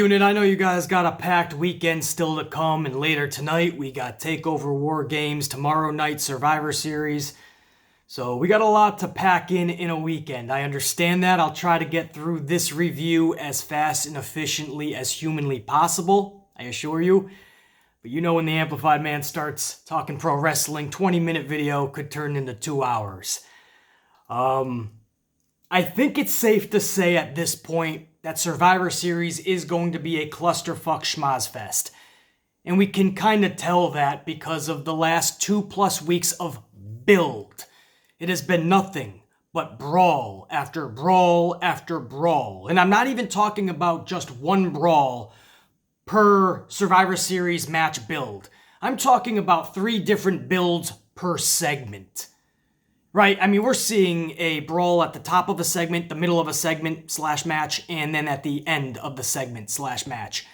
Unit, I know you guys got a packed weekend still to come, and later tonight we got TakeOver War Games, tomorrow night Survivor Series. So we got a lot to pack in a weekend. I understand that. I'll try to get through this review as fast and efficiently as humanly possible, I assure you. But you know when the Amplified Man starts talking pro wrestling, 20-minute video could turn into 2 hours. I think it's safe to say at this point that Survivor Series is going to be a clusterfuck schmozfest. And we can kind of tell that because of the last 2+ weeks of build. It has been nothing but brawl after brawl after brawl. And I'm not even talking about just one brawl per Survivor Series match build. I'm talking about 3 different builds per segment. Right, I mean, we're seeing a brawl at the top of a segment, the middle of a segment / match, and then at the end of the segment / match.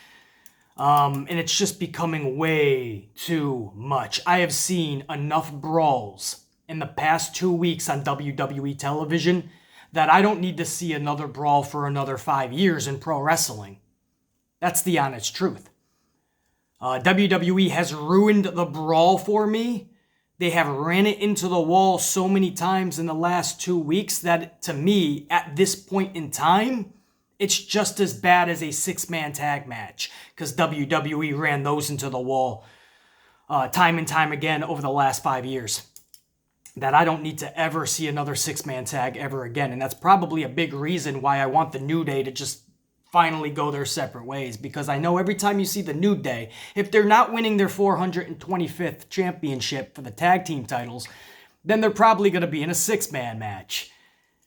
And it's just becoming way too much. I have seen enough brawls in the past 2 weeks on WWE television that I don't need to see another brawl for another 5 years in pro wrestling. That's the honest truth. WWE has ruined the brawl for me. They have ran it into the wall so many times in the last 2 weeks that, to me, at this point in time, it's just as bad as a 6-man tag match, because WWE ran those into the wall time and time again over the last 5 years. That I don't need to ever see another 6-man tag ever again, and that's probably a big reason why I want the New Day to just finally go their separate ways, because I know every time you see the New Day, if they're not winning their 425th championship for the tag team titles, then they're probably going to be in a 6-man match.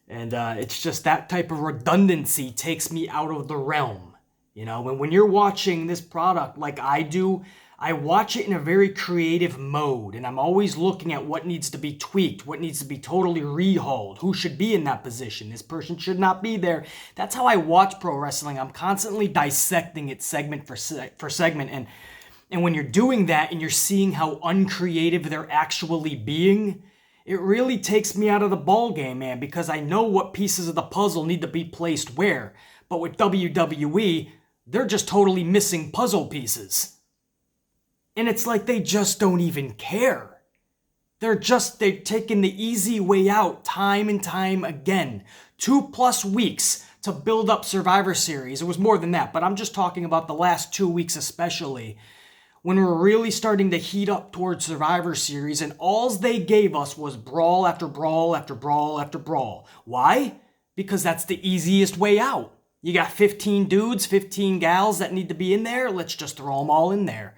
And it's just that type of redundancy takes me out of the realm. You know, when you're watching this product like I do, I watch it in a very creative mode, and I'm always looking at what needs to be tweaked, what needs to be totally rehauled, who should be in that position, this person should not be there. That's how I watch pro wrestling. I'm constantly dissecting it segment for segment, and when you're doing that and you're seeing how uncreative they're actually being, it really takes me out of the ball game, man, because I know what pieces of the puzzle need to be placed where. But with WWE, they're just totally missing puzzle pieces. And it's like they just don't even care. They've taken the easy way out time and time again. 2+ weeks to build up Survivor Series. It was more than that, but I'm just talking about the last 2 weeks especially, when we're really starting to heat up towards Survivor Series, and all they gave us was brawl after brawl after brawl after brawl. Why? Because that's the easiest way out. You got 15 dudes, 15 gals that need to be in there. Let's just throw them all in there.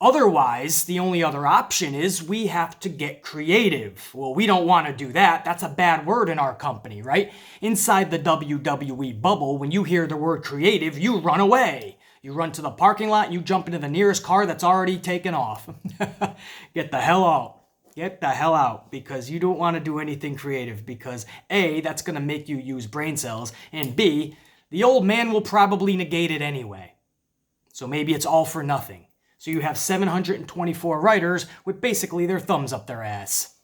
Otherwise, the only other option is we have to get creative. Well, we don't want to do that. That's a bad word in our company, right? Inside the WWE bubble, when you hear the word creative, you run away. You run to the parking lot, you jump into the nearest car that's already taken off. Get the hell out. Get the hell out, because you don't want to do anything creative, because A, that's going to make you use brain cells, and B, the old man will probably negate it anyway. So maybe it's all for nothing. So you have 724 writers with basically their thumbs up their ass.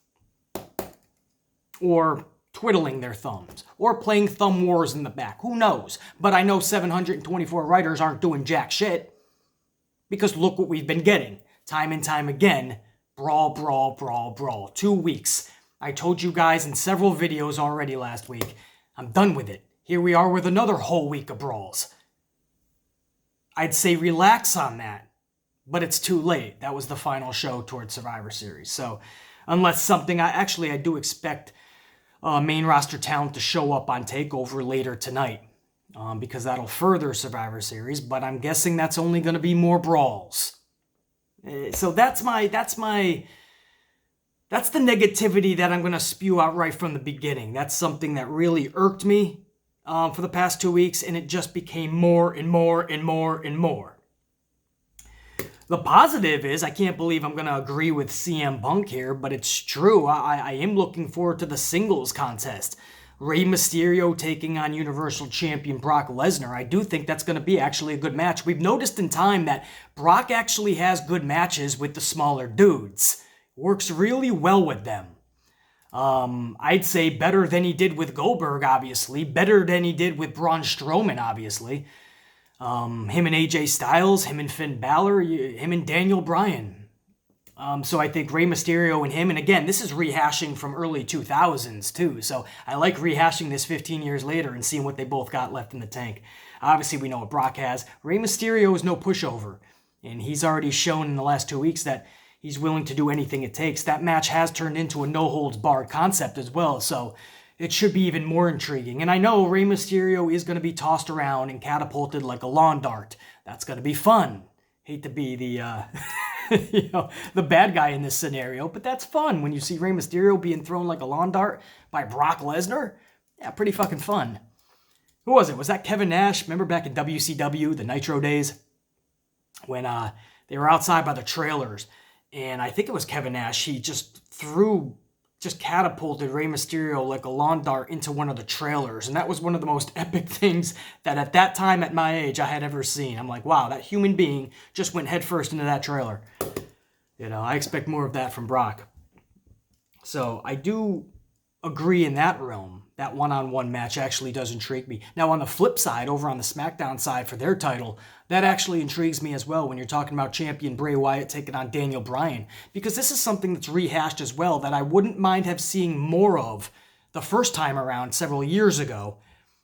Or twiddling their thumbs. Or playing thumb wars in the back. Who knows? But I know 724 writers aren't doing jack shit. Because look what we've been getting. Time and time again. Brawl, brawl, brawl, brawl. 2 weeks. I told you guys in several videos already last week. I'm done with it. Here we are with another whole week of brawls. I'd say relax on that. But it's too late. That was the final show towards Survivor Series. So unless something, I do expect main roster talent to show up on TakeOver later tonight. Because that'll further Survivor Series. But I'm guessing that's only going to be more brawls. So that's the negativity that I'm going to spew out right from the beginning. That's something that really irked me for the past 2 weeks. And it just became more and more and more and more. The positive is, I can't believe I'm going to agree with CM Punk here, but it's true. I am looking forward to the singles contest. Rey Mysterio taking on Universal Champion Brock Lesnar. I do think that's going to be actually a good match. We've noticed in time that Brock actually has good matches with the smaller dudes. Works really well with them. I'd say better than he did with Goldberg, obviously. Better than he did with Braun Strowman, obviously. him and AJ Styles, him and Finn Balor, him and Daniel Bryan. So I think Rey Mysterio and him, and again, this is rehashing from early 2000s too, so I like rehashing this 15 years later and seeing what they both got left in the tank. Obviously, we know what Brock has. Rey Mysterio is no pushover, and he's already shown in the last 2 weeks that he's willing to do anything it takes. That match has turned into a no-holds-barred concept as well, so it should be even more intriguing. And I know Rey Mysterio is going to be tossed around and catapulted like a lawn dart. That's going to be fun. Hate to be the the bad guy in this scenario, but that's fun when you see Rey Mysterio being thrown like a lawn dart by Brock Lesnar. Yeah, pretty fucking fun. Who was it? Was that Kevin Nash? Remember back in WCW, the Nitro days, when they were outside by the trailers, and I think it was Kevin Nash. He just catapulted Rey Mysterio like a lawn dart into one of the trailers. And that was one of the most epic things that at that time at my age I had ever seen. I'm like, wow, that human being just went headfirst into that trailer. I expect more of that from Brock. So I do agree in that realm. That one-on-one match actually does intrigue me. Now on the flip side, over on the SmackDown side for their title, that actually intrigues me as well when you're talking about champion Bray Wyatt taking on Daniel Bryan. Because this is something that's rehashed as well that I wouldn't mind have seeing more of the first time around several years ago.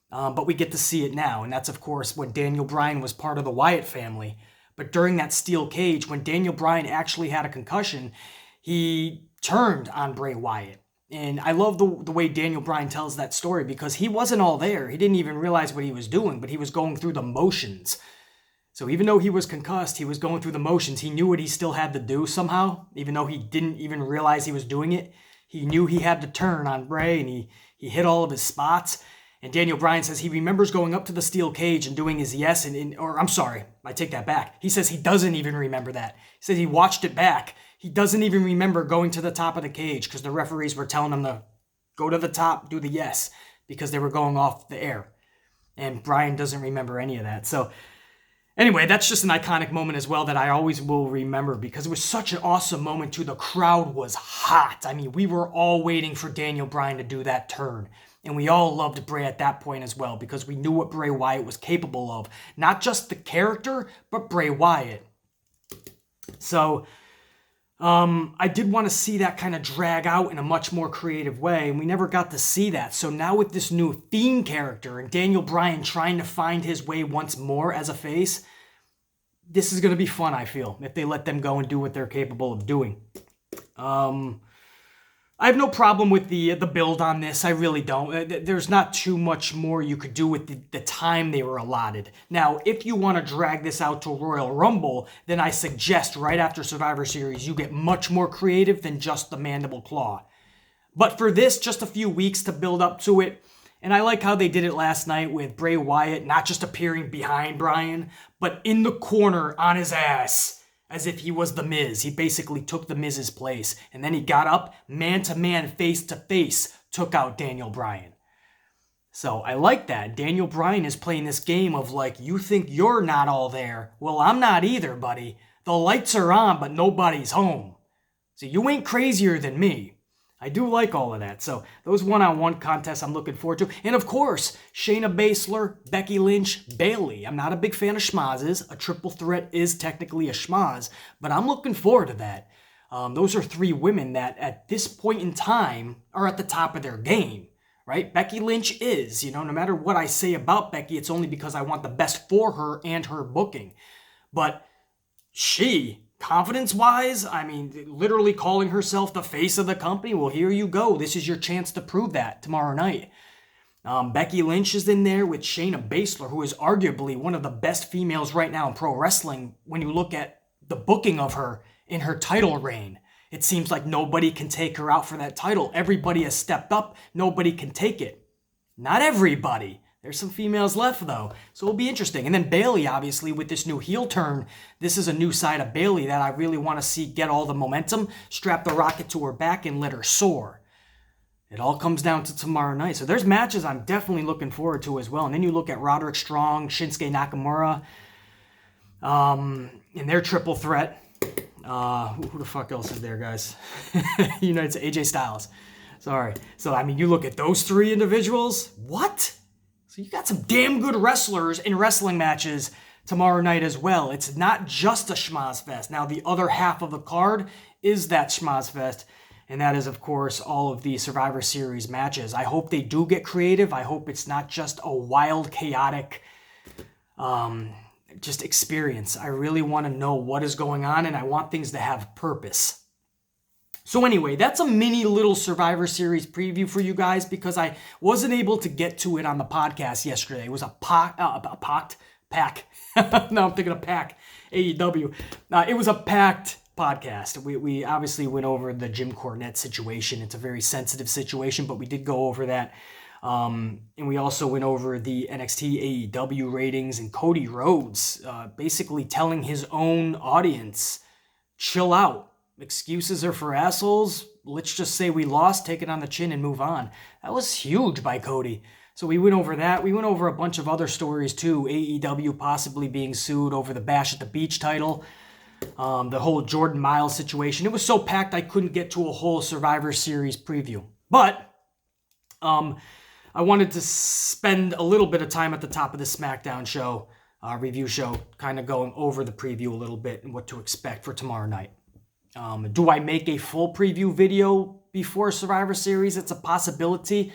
But we get to see it now. And that's, of course, when Daniel Bryan was part of the Wyatt family. But during that steel cage, when Daniel Bryan actually had a concussion, he turned on Bray Wyatt. And I love the way Daniel Bryan tells that story because he wasn't all there. He didn't even realize what he was doing, but he was going through the motions. So even though he was concussed, he was going through the motions. He knew what he still had to do somehow, even though he didn't even realize he was doing it. He knew he had to turn on Bray, and he hit all of his spots. And Daniel Bryan says he remembers going up to the steel cage and doing his yes, or I'm sorry, I take that back. He says he doesn't even remember that. He says he watched it back. He doesn't even remember going to the top of the cage because the referees were telling him to go to the top, do the yes, because they were going off the air. And Bryan doesn't remember any of that. So anyway, that's just an iconic moment as well that I always will remember because it was such an awesome moment too. The crowd was hot. I mean, we were all waiting for Daniel Bryan to do that turn. And we all loved Bray at that point as well because we knew what Bray Wyatt was capable of. Not just the character, but Bray Wyatt. So I did want to see that kind of drag out in a much more creative way, and we never got to see that. So now with this new Fiend character and Daniel Bryan trying to find his way once more as a face, this is going to be fun, I feel, if they let them go and do what they're capable of doing. I have no problem with the build on this. I really don't. There's not too much more you could do with the time they were allotted. Now, if you want to drag this out to Royal Rumble, then I suggest right after Survivor Series, you get much more creative than just the Mandible Claw. But for this, just a few weeks to build up to it, and I like how they did it last night with Bray Wyatt not just appearing behind Bryan, but in the corner on his ass. As if he was the Miz. He basically took the Miz's place. And then he got up, man-to-man, face-to-face, took out Daniel Bryan. So I like that. Daniel Bryan is playing this game of like, you think you're not all there. Well, I'm not either, buddy. The lights are on, but nobody's home. So you ain't crazier than me. I do like all of that. So those one-on-one contests I'm looking forward to. And of course, Shayna Baszler, Becky Lynch, Bayley. I'm not a big fan of schmazes. A triple threat is technically a schmaz, but I'm looking forward to that. Those are three women that at this point in time are at the top of their game, right? Becky Lynch is, no matter what I say about Becky, it's only because I want the best for her and her booking. But she, confidence-wise, I mean, literally calling herself the face of the company. Well, here you go. This is your chance to prove that tomorrow night. Becky Lynch is in there with Shayna Baszler, who is arguably one of the best females right now in pro wrestling when you look at the booking of her in her title reign. It seems like nobody can take her out for that title. Everybody has stepped up. Nobody can take it. Not everybody. There's some females left, though, so it'll be interesting. And then Bayley, obviously, with this new heel turn, this is a new side of Bayley that I really want to see get all the momentum, strap the rocket to her back, and let her soar. It all comes down to tomorrow night. So there's matches I'm definitely looking forward to as well. And then you look at Roderick Strong, Shinsuke Nakamura, in their triple threat. Who the fuck else is there, guys? It's AJ Styles. Sorry. So, I mean, you look at those three individuals. What? So you got some damn good wrestlers in wrestling matches tomorrow night as well. It's not just a schmaz fest. Now, the other half of the card is that schmaz fest, and that is, of course, all of the Survivor Series matches. I hope they do get creative. I hope it's not just a wild, chaotic just experience. I really want to know what is going on, and I want things to have purpose. So anyway, that's a mini little Survivor Series preview for you guys because I wasn't able to get to it on the podcast yesterday. It was a pack. No, I'm thinking of Pack AEW. It was a packed podcast. We obviously went over the Jim Cornette situation. It's a very sensitive situation, but we did go over that. And we also went over the NXT AEW ratings and Cody Rhodes basically telling his own audience, chill out. Excuses are for assholes. Let's just say we lost, take it on the chin, and move on. That was huge by Cody. So we went over that. We went over a bunch of other stories too. AEW possibly being sued over the Bash at the Beach title. The whole Jordan Miles situation. It was so packed I couldn't get to a whole Survivor Series preview. But I wanted to spend a little bit of time at the top of the Smackdown show, review show, kind of going over the preview a little bit and what to expect for tomorrow night. Do I make a full preview video before Survivor Series? It's a possibility,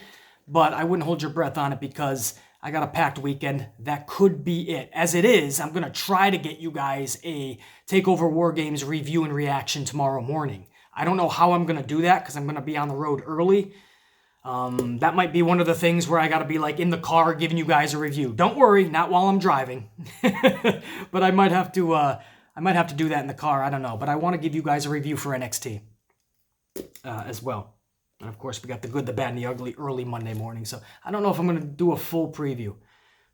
but I wouldn't hold your breath on it because I got a packed weekend. That could be it. As it is, I'm going to try to get you guys a TakeOver War Games review and reaction tomorrow morning. I don't know how I'm going to do that because I'm going to be on the road early. That might be one of the things where I got to be like in the car giving you guys a review. Don't worry, not while I'm driving. But I might have to do that in the car. I don't know. But I want to give you guys a review for NXT as well. And of course, we got the good, the bad, and the ugly early Monday morning. So I don't know if I'm going to do a full preview.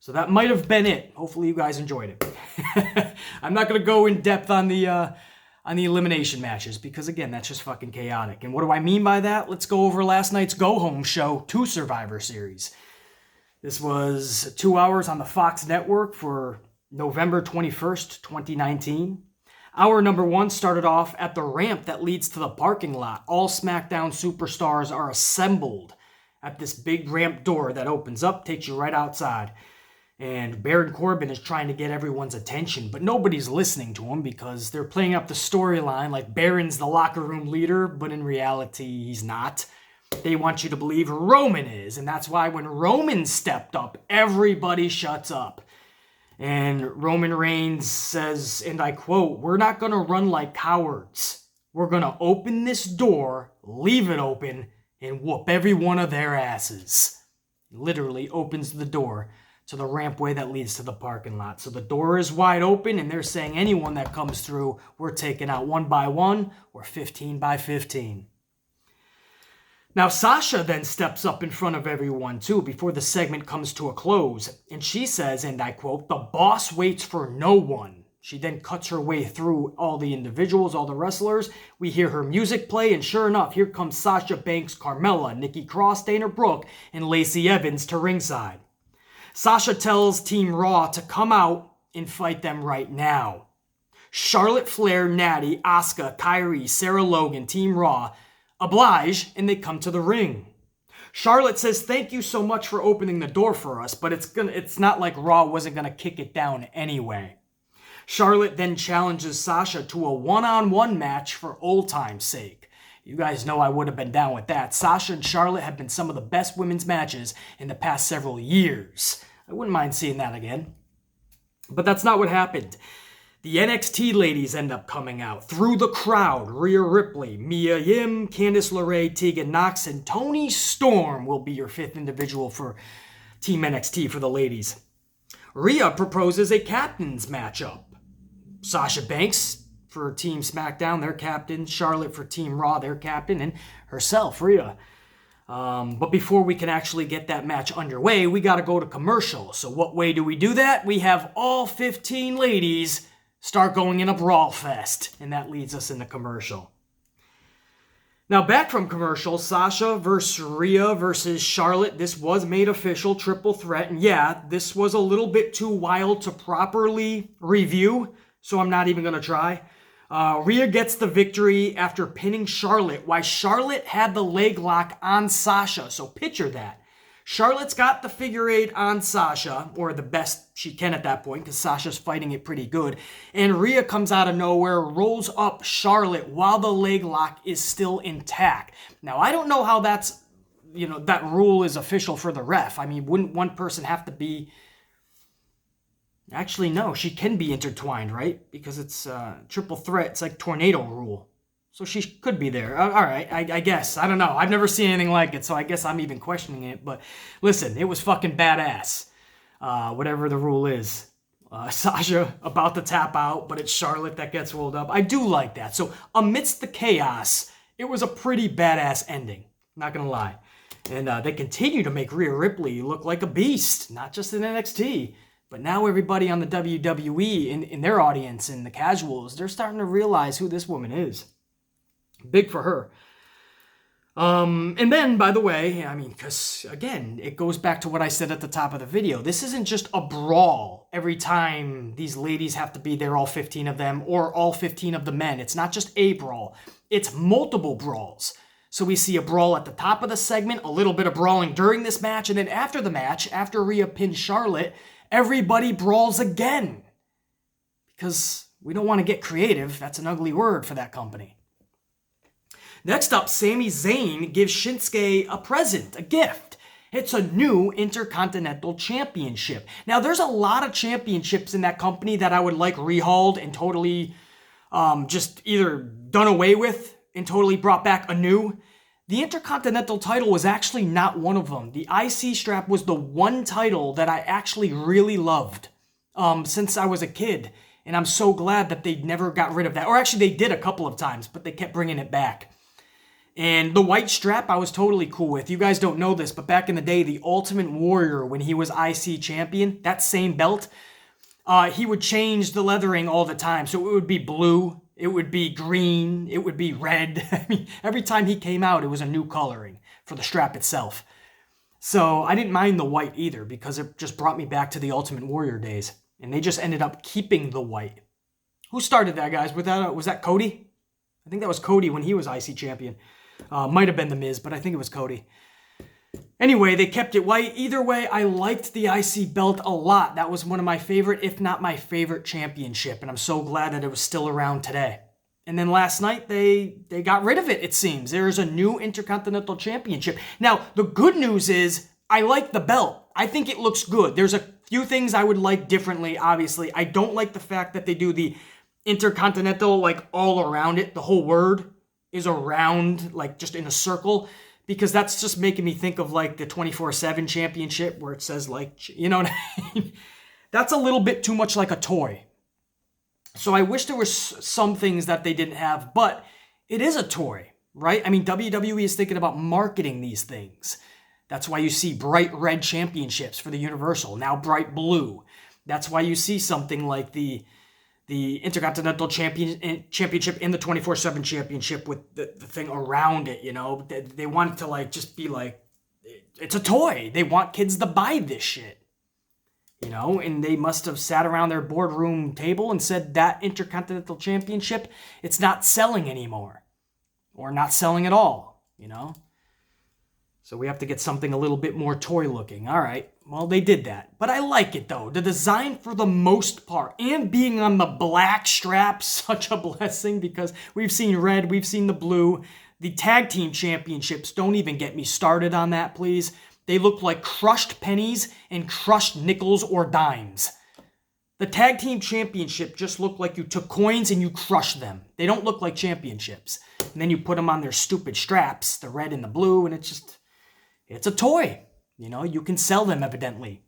So that might have been it. Hopefully you guys enjoyed it. I'm not going to go in depth on the elimination matches because, again, that's just fucking chaotic. And what do I mean by that? Let's go over last night's go-home show to Survivor Series. This was 2 hours on the Fox network for November 21st, 2019. Hour number 1 started off at the ramp that leads to the parking lot. All SmackDown superstars are assembled at this big ramp door that opens up, takes you right outside. And Baron Corbin is trying to get everyone's attention, but nobody's listening to him because they're playing up the storyline like Baron's the locker room leader, but in reality, he's not. They want you to believe Roman is, and that's why when Roman stepped up, everybody shuts up. And Roman Reigns says, and I quote, "We're not going to run like cowards. We're going to open this door, leave it open, and whoop every one of their asses." He literally opens the door to the rampway that leads to the parking lot. So the door is wide open, and they're saying anyone that comes through, we're taking out 1 by 1 or 15 by 15. Now, Sasha then steps up in front of everyone, too, before the segment comes to a close. And she says, and I quote, "The boss waits for no one." She then cuts her way through all the individuals, all the wrestlers. We hear her music play, and sure enough, here comes Sasha Banks, Carmella, Nikki Cross, Dana Brooke, and Lacey Evans to ringside. Sasha tells Team Raw to come out and fight them right now. Charlotte Flair, Natty, Asuka, Kyrie, Sarah Logan, Team Raw oblige, and they come to the ring. Charlotte says, "Thank you so much for opening the door for us, but it's not like Raw wasn't going to kick it down anyway." Charlotte then challenges Sasha to a one-on-one match for old time's sake. You guys know I would have been down with that. Sasha and Charlotte have been some of the best women's matches in the past several years. I wouldn't mind seeing that again. But that's not what happened. The NXT ladies end up coming out. Through the crowd, Rhea Ripley, Mia Yim, Candice LeRae, Tegan Nox, and Toni Storm will be your 5th individual for Team NXT for the ladies. Rhea proposes a captain's matchup. Sasha Banks for Team SmackDown, their captain. Charlotte for Team Raw, their captain. And herself, Rhea. But before we can actually get that match underway, we got to go to commercial. So what way do we do that? We have all 15 ladies start going in a brawl fest, and that leads us into commercial. Now back from commercial, Sasha versus Rhea versus Charlotte. This was made official, triple threat, and yeah, this was a little bit too wild to properly review, so I'm not even going to try. Rhea gets the victory after pinning Charlotte, while Charlotte had the leg lock on Sasha, so picture that. Charlotte's got the figure eight on Sasha, or the best she can at that point, because Sasha's fighting it pretty good. And Rhea comes out of nowhere, rolls up Charlotte while the leg lock is still intact. Now, I don't know how that rule is official for the ref. I mean, wouldn't one person have to be... Actually, no, she can be intertwined, right? Because it's triple threat. It's like tornado rule. So she could be there. All right, I guess. I don't know. I've never seen anything like it, so I guess I'm even questioning it. But listen, it was fucking badass. Whatever the rule is. Sasha about to tap out, but it's Charlotte that gets rolled up. I do like that. So amidst the chaos, it was a pretty badass ending. Not going to lie. And they continue to make Rhea Ripley look like a beast, not just in NXT. But now everybody on the WWE, in their audience, and the casuals, they're starting to realize who this woman is. Big for her. And then, by the way, I mean, because, again, it goes back to what I said at the top of the video. This isn't just a brawl every time these ladies have to be there, all 15 of them, or all 15 of the men. It's not just a brawl. It's multiple brawls. So we see a brawl at the top of the segment, a little bit of brawling during this match, and then after the match, after Rhea pins Charlotte, everybody brawls again. Because we don't want to get creative. That's an ugly word for that company. Next up, Sami Zayn gives Shinsuke a present, a gift. It's a new Intercontinental Championship. Now, there's a lot of championships in that company that I would like rehauled and totally just either done away with and totally brought back anew. The Intercontinental title was actually not one of them. The IC strap was the one title that I actually really loved since I was a kid. And I'm so glad that they never got rid of that. Or actually, they did a couple of times, but they kept bringing it back. And the white strap, I was totally cool with. You guys don't know this, but back in the day, the Ultimate Warrior, when he was IC champion, that same belt, he would change the leathering all the time. So it would be blue, it would be green, it would be red. I mean, every time he came out, it was a new coloring for the strap itself. So I didn't mind the white either, because it just brought me back to the Ultimate Warrior days. And they just ended up keeping the white. Who started that, guys? Was that Cody? I think that was Cody when he was IC champion. Might have been The Miz, but I think it was Cody. Anyway, they kept it white. Either way, I liked the IC belt a lot. That was one of my favorite, if not my favorite championship. And I'm so glad that it was still around today. And then last night, they got rid of it, it seems. There is a new Intercontinental Championship. Now, the good news is, I like the belt. I think it looks good. There's a few things I would like differently, obviously. I don't like the fact that they do the Intercontinental, like, all around it. The whole word is around, like, just in a circle, because that's just making me think of, like, the 24/7 championship where it says, like, you know what I mean? That's a little bit too much like a toy. So I wish there were some things that they didn't have, but it is a toy, right? I mean, WWE is thinking about marketing these things. That's why you see bright red championships for the Universal, now bright blue. That's why you see something like the Intercontinental Championship in the 24/7 Championship with the thing around it, you know. They want it to, like, just be like, it's a toy. They want kids to buy this shit, you know. And they must have sat around their boardroom table and said that Intercontinental Championship, it's not selling anymore. Or not selling at all, you know. So we have to get something a little bit more toy looking. All right, well, they did that. But I like it, though. The design for the most part, and being on the black strap, such a blessing, because we've seen red, we've seen the blue. The tag team championships, don't even get me started on that, please. They look like crushed pennies and crushed nickels or dimes. The tag team championship just look like you took coins and you crushed them. They don't look like championships. And then you put them on their stupid straps, the red and the blue, and it's a toy. You know, you can sell them, evidently.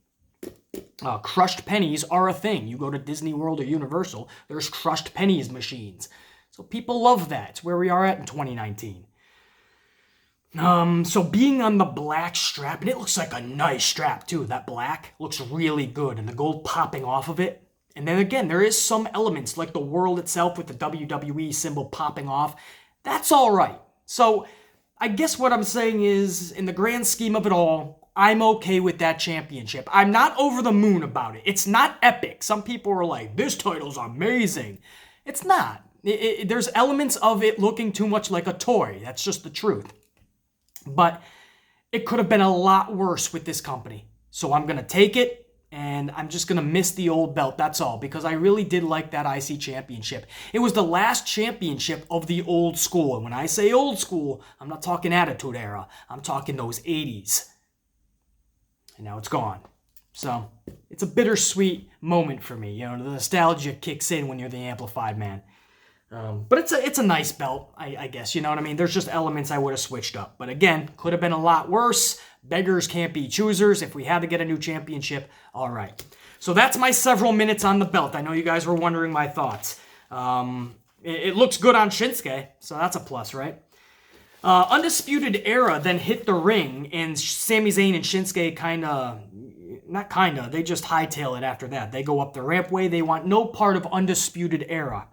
Crushed pennies are a thing. You go to Disney World or Universal, there's crushed pennies machines. So people love that. It's where we are at in 2019. So being on the black strap, and it looks like a nice strap too. That black looks really good, and the gold popping off of it. And then again, there is some elements, like the world itself with the WWE symbol popping off. That's all right. So I guess what I'm saying is, in the grand scheme of it all, I'm okay with that championship. I'm not over the moon about it. It's not epic. Some people are like, this title's amazing. It's not. There's elements of it looking too much like a toy. That's just the truth. But it could have been a lot worse with this company. So I'm going to take it. And I'm just going to miss the old belt, that's all, because I really did like that IC championship. It was the last championship of the old school. And when I say old school, I'm not talking Attitude Era. I'm talking those 80s. And now it's gone. So it's a bittersweet moment for me. You know, the nostalgia kicks in when you're the Amplified Man. But it's a nice belt, I guess. You know what I mean? There's just elements I would have switched up. But again, could have been a lot worse. Beggars can't be choosers. If we had to get a new championship, all right. So that's my several minutes on the belt. I know you guys were wondering my thoughts. It looks good on Shinsuke, so that's a plus, right? Undisputed Era then hit the ring, and Sami Zayn and Shinsuke they just hightail it after that. They go up the rampway. They want no part of Undisputed Era.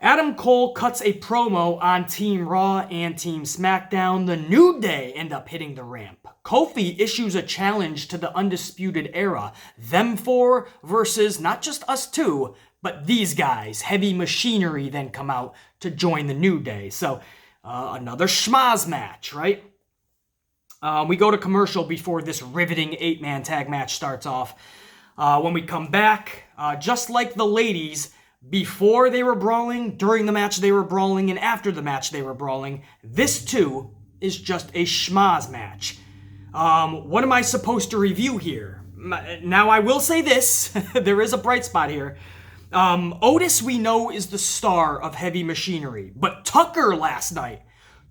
Adam Cole cuts a promo on Team Raw and Team SmackDown. The New Day end up hitting the ramp. Kofi issues a challenge to the Undisputed Era. Them four versus not just us two, but these guys. Heavy Machinery then come out to join the New Day. So another schmaz match, right? We go to commercial before this riveting 8-man tag match starts off. When we come back, just like the ladies, before they were brawling, during the match they were brawling, and after the match they were brawling, this too is just a schmaz match. What am I supposed to review here? Now I will say this, there is a bright spot here. Otis, we know, is the star of Heavy Machinery, but Tucker last night,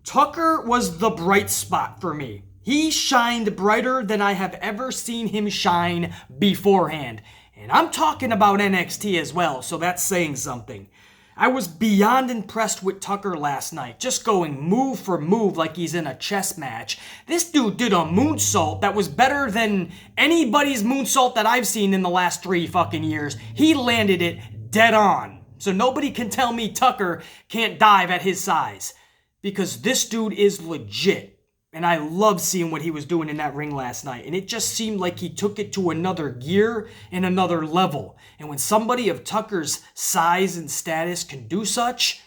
Tucker was the bright spot for me. He shined brighter than I have ever seen him shine beforehand. And I'm talking about NXT as well, so that's saying something. I was beyond impressed with Tucker last night, just going move for move like he's in a chess match. This dude did a moonsault that was better than anybody's moonsault that I've seen in the last 3 fucking years. He landed it dead on. So nobody can tell me Tucker can't dive at his size, because this dude is legit. And I love seeing what he was doing in that ring last night. And it just seemed like he took it to another gear and another level. And when somebody of Tucker's size and status can do such,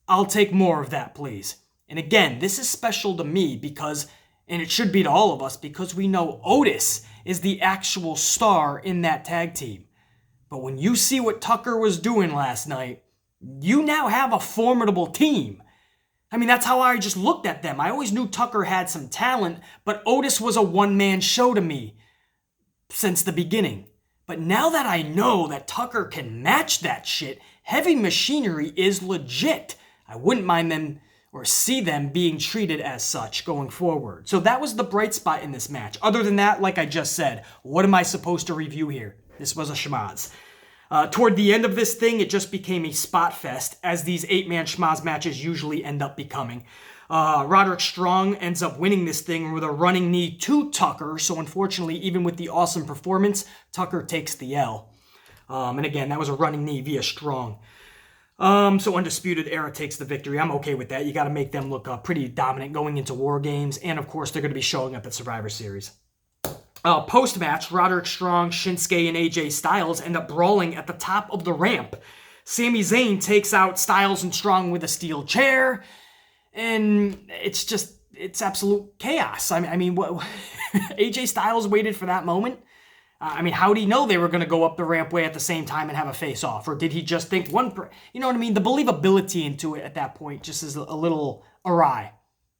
I'll take more of that, please. And again, this is special to me because, and it should be to all of us, because we know Otis is the actual star in that tag team. But when you see what Tucker was doing last night, you now have a formidable team. I mean, that's how I just looked at them. I always knew Tucker had some talent, but Otis was a one-man show to me since the beginning. But now that I know that Tucker can match that shit, Heavy Machinery is legit. I wouldn't mind them or see them being treated as such going forward. So that was the bright spot in this match. Other than that, like I just said, what am I supposed to review here? This was a schmaz. Toward the end of this thing, it just became a spot fest, as these 8-man schmaz matches usually end up becoming. Roderick Strong ends up winning this thing with a running knee to Tucker, so unfortunately, even with the awesome performance, Tucker takes the L. And again, that was a running knee via Strong. So Undisputed Era takes the victory. I'm okay with that. You got to make them look pretty dominant going into War Games, and of course, they're going to be showing up at Survivor Series. Post-match, Roderick Strong, Shinsuke, and AJ Styles end up brawling at the top of the ramp. Sami Zayn takes out Styles and Strong with a steel chair, and it's absolute chaos. I mean, what? AJ Styles waited for that moment? I mean, how did he know they were going to go up the rampway at the same time and have a face-off? Or did he just think you know what I mean? The believability into it at that point just is a little awry.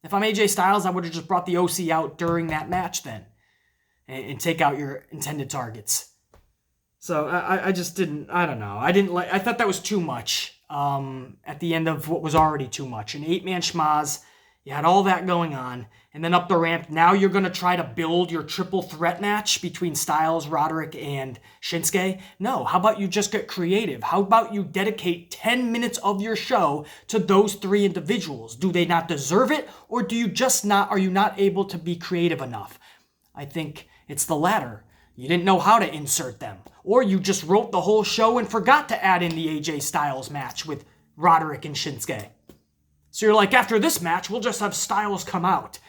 If I'm AJ Styles, I would have just brought the OC out during that match then. And take out your intended targets. So I just didn't, I don't know. I thought that was too much at the end of what was already too much. An 8-man schmaz, you had all that going on, and then up the ramp, now you're going to try to build your triple threat match between Styles, Roderick, and Shinsuke? No, how about you just get creative? How about you dedicate 10 minutes of your show to those 3 individuals? Do they not deserve it, or are you not able to be creative enough? I think it's the latter. You didn't know how to insert them. Or you just wrote the whole show and forgot to add in the AJ Styles match with Roderick and Shinsuke. So you're like, after this match, we'll just have Styles come out.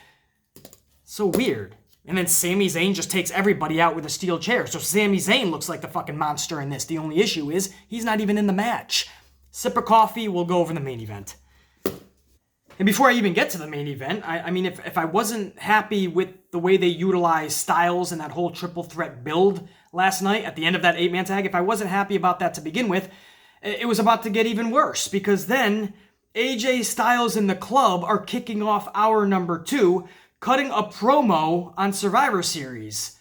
So weird. And then Sami Zayn just takes everybody out with a steel chair. So Sami Zayn looks like the fucking monster in this. The only issue is he's not even in the match. Sip of coffee, we'll go over the main event. And before I even get to the main event, I mean, if I wasn't happy with the way they utilized Styles and that whole triple threat build last night at the end of that 8-man tag, if I wasn't happy about that to begin with, it was about to get even worse, because then AJ Styles and the Club are kicking off hour number 2, cutting a promo on Survivor Series.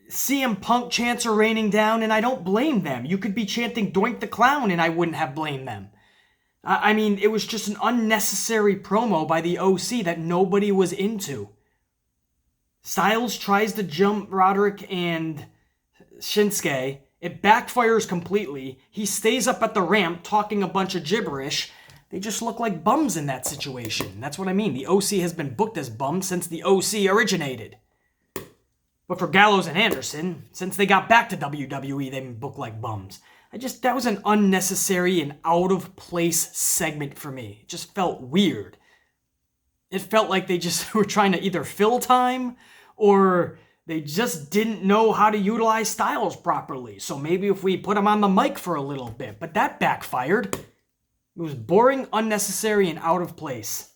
CM Punk chants are raining down, and I don't blame them. You could be chanting Doink the Clown, and I wouldn't have blamed them. I mean, it was just an unnecessary promo by the OC that nobody was into. Styles tries to jump Roderick and Shinsuke. It backfires completely. He stays up at the ramp talking a bunch of gibberish. They just look like bums in that situation. That's what I mean. The OC has been booked as bums since the OC originated. But for Gallows and Anderson, since they got back to WWE, they've been booked like bums. That was an unnecessary and out-of-place segment for me. It just felt weird. It felt like they just were trying to either fill time, or they just didn't know how to utilize Styles properly. So maybe if we put him on the mic for a little bit. But that backfired. It was boring, unnecessary, and out of place.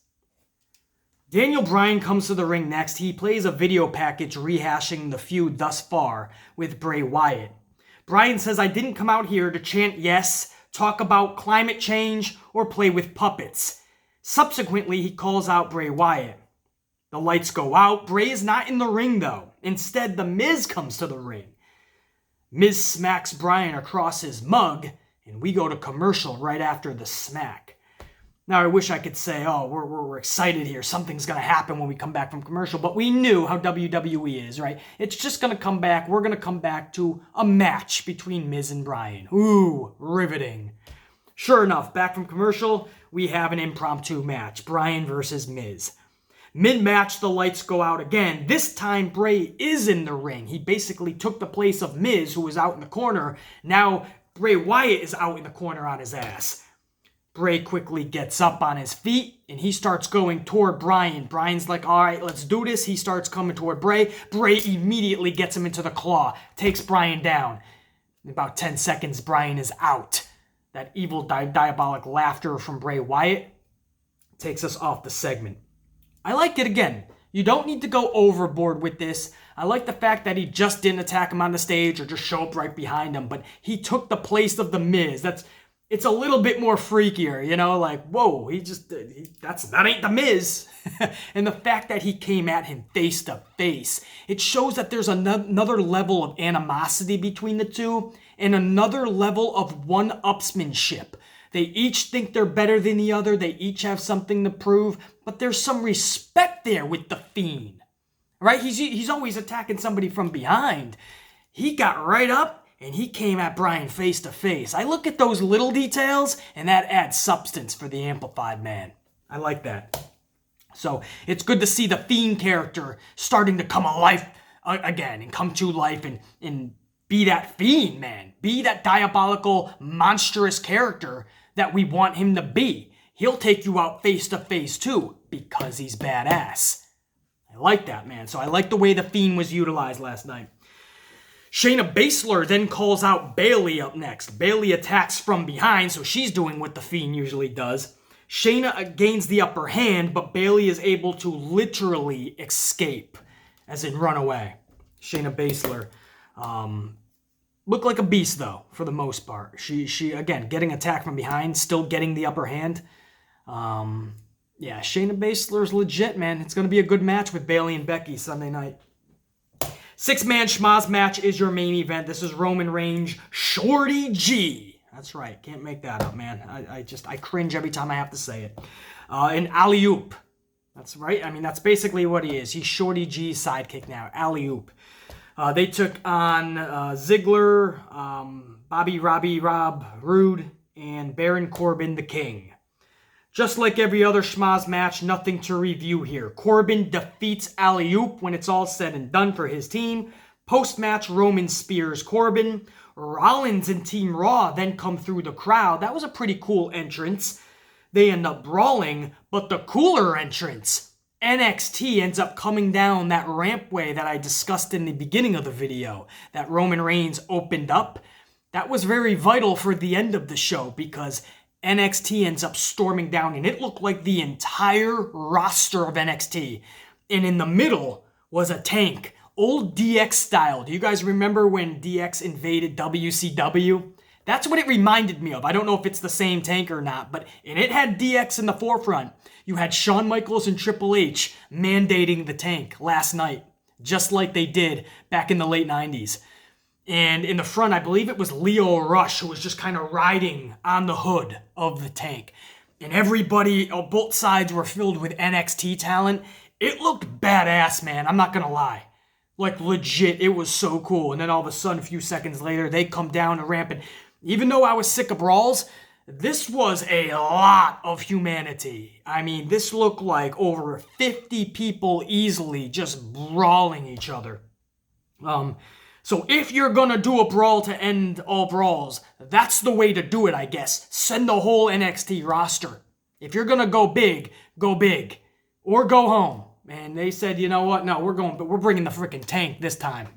Daniel Bryan comes to the ring next. He plays a video package rehashing the feud thus far with Bray Wyatt. Bryan says, "I didn't come out here to chant yes, talk about climate change, or play with puppets." Subsequently, he calls out Bray Wyatt. The lights go out. Bray is not in the ring, though. Instead, The Miz comes to the ring. Miz smacks Bryan across his mug, and we go to commercial right after the smack. Now, I wish I could say, oh, we're excited here. Something's going to happen when we come back from commercial. But we knew how WWE is, right? It's just going to come back. We're going to come back to a match between Miz and Bryan. Ooh, riveting. Sure enough, back from commercial, we have an impromptu match. Bryan versus Miz. Mid-match, the lights go out again. This time, Bray is in the ring. He basically took the place of Miz, who was out in the corner. Now, Bray Wyatt is out in the corner on his ass. Bray quickly gets up on his feet, and he starts going toward Bryan. Bryan's like, all right, let's do this. He starts coming toward Bray. Bray immediately gets him into the claw, takes Bryan down. In about 10 seconds, Bryan is out. That evil, diabolic laughter from Bray Wyatt takes us off the segment. I liked it again. You don't need to go overboard with this. I like the fact that he just didn't attack him on the stage or just show up right behind him, but he took the place of The Miz. It's a little bit more freakier, you know, like, whoa, that ain't The Miz. And the fact that he came at him face to face, it shows that there's another level of animosity between the two and another level of one-upsmanship. They each think they're better than the other. They each have something to prove, but there's some respect there with The Fiend, right? He's always attacking somebody from behind. He got right up, and he came at Bryan face to face. I look at those little details, and that adds substance for the Amplified Man. I like that. So it's good to see the Fiend character starting to come alive again and come to life and be that Fiend, man. Be that diabolical, monstrous character that we want him to be. He'll take you out face to face too, because he's badass. I like that, man. So I like the way the Fiend was utilized last night. Shayna Baszler then calls out Bayley up next. Bayley attacks from behind, so she's doing what the Fiend usually does. Shayna gains the upper hand, but Bayley is able to literally escape, as in run away. Shayna Baszler looked like a beast, though, for the most part. She again, getting attacked from behind, still getting the upper hand. Yeah, Shayna Baszler's legit, man. It's going to be a good match with Bayley and Becky Sunday night. 6-man schmaz match is your main event. This is Roman Reigns, Shorty G. That's right. Can't make that up, man. I cringe every time I have to say it. An alley-oop. That's right. I mean, that's basically what he is. He's Shorty G's sidekick now. Alley-oop. They took on Ziggler, Bobby Rob Roode, and Baron Corbin the King. Just like every other schmaz match, nothing to review here. Corbin defeats Alley-oop when it's all said and done for his team. Post-match, Roman spears Corbin. Rollins and Team Raw then come through the crowd. That was a pretty cool entrance. They end up brawling, but the cooler entrance, NXT ends up coming down that rampway that I discussed in the beginning of the video that Roman Reigns opened up. That was very vital for the end of the show because NXT ends up storming down, and it looked like the entire roster of NXT. And in the middle was a tank, old DX style. Do you guys remember when DX invaded WCW? That's what it reminded me of. I don't know if it's the same tank or not, but and it had DX in the forefront. You had Shawn Michaels and Triple H mandating the tank last night, just like they did back in the late 90s. And in the front, I believe it was Leo Rush, who was just kind of riding on the hood of the tank. And everybody on both sides were filled with NXT talent. It looked badass, man. I'm not going to lie. Like, legit, it was so cool. And then all of a sudden, a few seconds later, they come down the ramp. And even though I was sick of brawls, this was a lot of humanity. I mean, this looked like over 50 people easily just brawling each other. So if you're gonna do a brawl to end all brawls, that's the way to do it, I guess. Send the whole NXT roster. If you're gonna go big, or go home. And they said, you know what? No, we're bringing the freaking tank this time.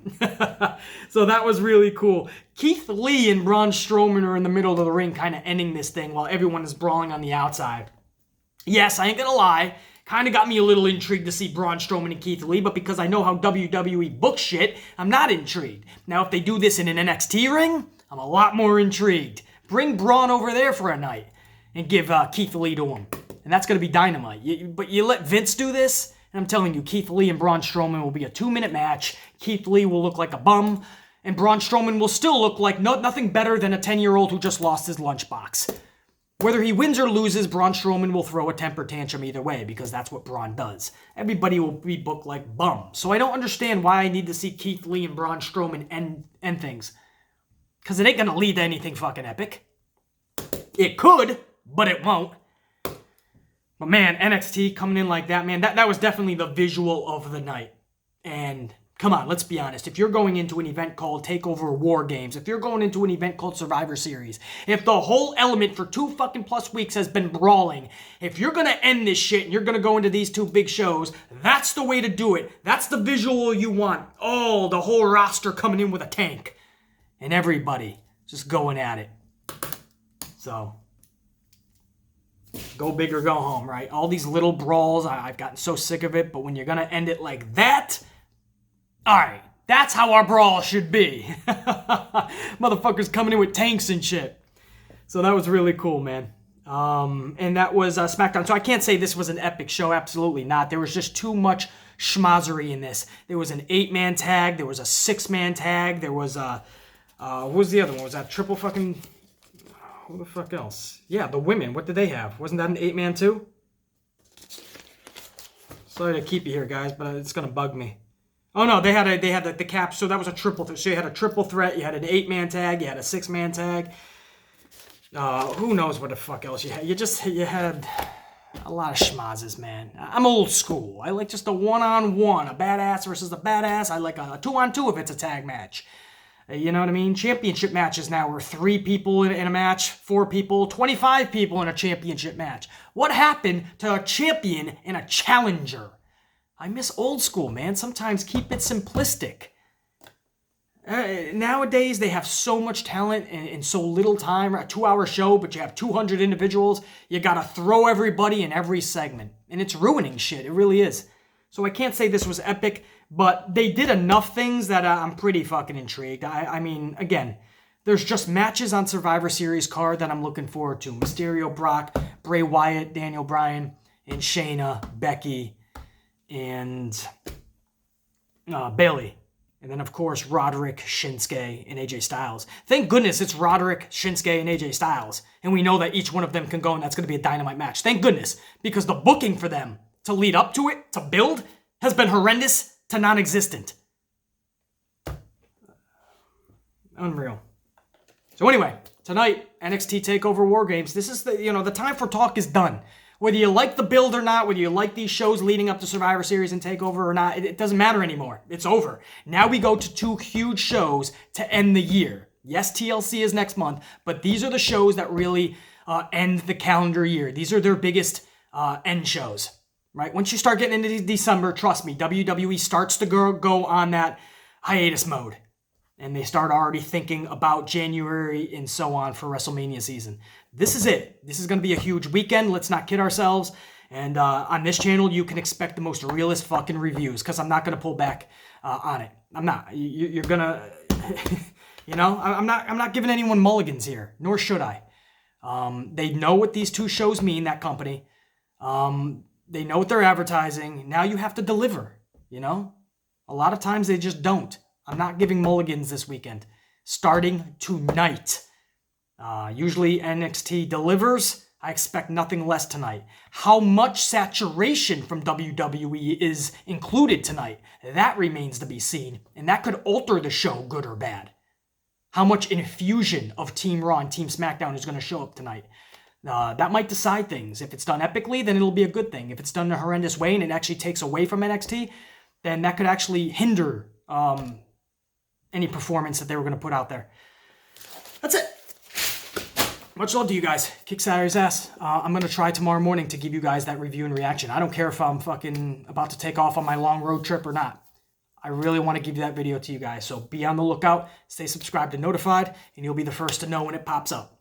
So that was really cool. Keith Lee and Braun Strowman are in the middle of the ring, kind of ending this thing while everyone is brawling on the outside. Yes, I ain't gonna lie. Kind of got me a little intrigued to see Braun Strowman and Keith Lee, but because I know how WWE books shit, I'm not intrigued. Now, if they do this in an NXT ring, I'm a lot more intrigued. Bring Braun over there for a night and give Keith Lee to him. And that's going to be dynamite. But you let Vince do this, and I'm telling you, Keith Lee and Braun Strowman will be a 2-minute match. Keith Lee will look like a bum, and Braun Strowman will still look like nothing better than a 10-year-old who just lost his lunchbox. Whether he wins or loses, Braun Strowman will throw a temper tantrum either way, because that's what Braun does. Everybody will be booked like bums. So I don't understand why I need to see Keith Lee and Braun Strowman end things. Because it ain't going to lead to anything fucking epic. It could, but it won't. But man, NXT coming in like that, man, that was definitely the visual of the night. And come on, let's be honest. If you're going into an event called TakeOver War Games, if you're going into an event called Survivor Series, if the whole element for 2 fucking plus weeks has been brawling, if you're going to end this shit and you're going to go into these 2 big shows, that's the way to do it. That's the visual you want. Oh, the whole roster coming in with a tank. And everybody just going at it. So go big or go home, right? All these little brawls, I've gotten so sick of it, but when you're going to end it like that, all right, that's how our brawl should be. Motherfuckers coming in with tanks and shit. So that was really cool, man. And that was SmackDown. So I can't say this was an epic show. Absolutely not. There was just too much schmozzery in this. There was an 8-man tag. There was a 6-man tag. There was a... what was the other one? Was that triple fucking... Who the fuck else? Yeah, the women. What did they have? Wasn't that an 8-man too? Sorry to keep you here, guys, but it's gonna bug me. Oh no, they had the cap. So that was a triple. So you had a triple threat. You had an 8-man tag. You had a 6-man tag. Who knows what the fuck else you had? You had a lot of schmozzes, man. I'm old school. I like just a 1-on-1, a badass versus a badass. I like a 2-on-2 if it's a tag match. You know what I mean? Championship matches now are 3 people in a match, 4 people, 25 people in a championship match. What happened to a champion and a challenger? I miss old school, man. Sometimes keep it simplistic. Nowadays, they have so much talent in so little time. A 2-hour show, but you have 200 individuals. You gotta throw everybody in every segment. And it's ruining shit. It really is. So I can't say this was epic, but they did enough things that I'm pretty fucking intrigued. I mean, again, there's just matches on Survivor Series card that I'm looking forward to. Mysterio, Brock, Bray Wyatt, Daniel Bryan, and Shayna, Becky, and Bayley. And then, of course, Roderick, Shinsuke, and AJ Styles. Thank goodness it's Roderick, Shinsuke, and AJ Styles. And we know that each one of them can go, and that's going to be a dynamite match. Thank goodness, because the booking for them to lead up to it, to build, has been horrendous to non-existent. Unreal. So anyway, tonight, NXT TakeOver War Games. This is the time for talk is done. Whether you like the build or not, whether you like these shows leading up to Survivor Series and TakeOver or not, it doesn't matter anymore. It's over. Now we go to 2 huge shows to end the year. Yes, TLC is next month, but these are the shows that really end the calendar year. These are their biggest end shows. Right? Once you start getting into December, trust me, WWE starts to go on that hiatus mode. and they start already thinking about January and so on for WrestleMania season. This is it. This is going to be a huge weekend. Let's not kid ourselves. And on this channel, you can expect the most realist fucking reviews because I'm not going to pull back on it. I'm not. You're going to, I'm not giving anyone mulligans here, nor should I. They know what these two shows mean, that company. They know what they're advertising. Now you have to deliver, A lot of times they just don't. I'm not giving mulligans this weekend. Starting tonight. Usually NXT delivers. I expect nothing less tonight. How much saturation from WWE is included tonight, that remains to be seen. And that could alter the show, good or bad. How much infusion of Team Raw and Team Smackdown is going to show up tonight. That might decide things. If it's done epically, then it'll be a good thing. If it's done in a horrendous way and it actually takes away from NXT, then that could actually hinder any performance that they were going to put out there. That's it. Much love to you guys. Kick Saturday's ass. I'm going to try tomorrow morning to give you guys that review and reaction. I don't care if I'm fucking about to take off on my long road trip or not. I really want to give you that video to you guys. So be on the lookout. Stay subscribed and notified, and you'll be the first to know when it pops up.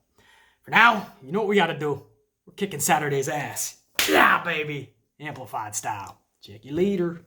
For now, you know what we got to do. We're kicking Saturday's ass. Yeah, baby. Amplified style. Check you later.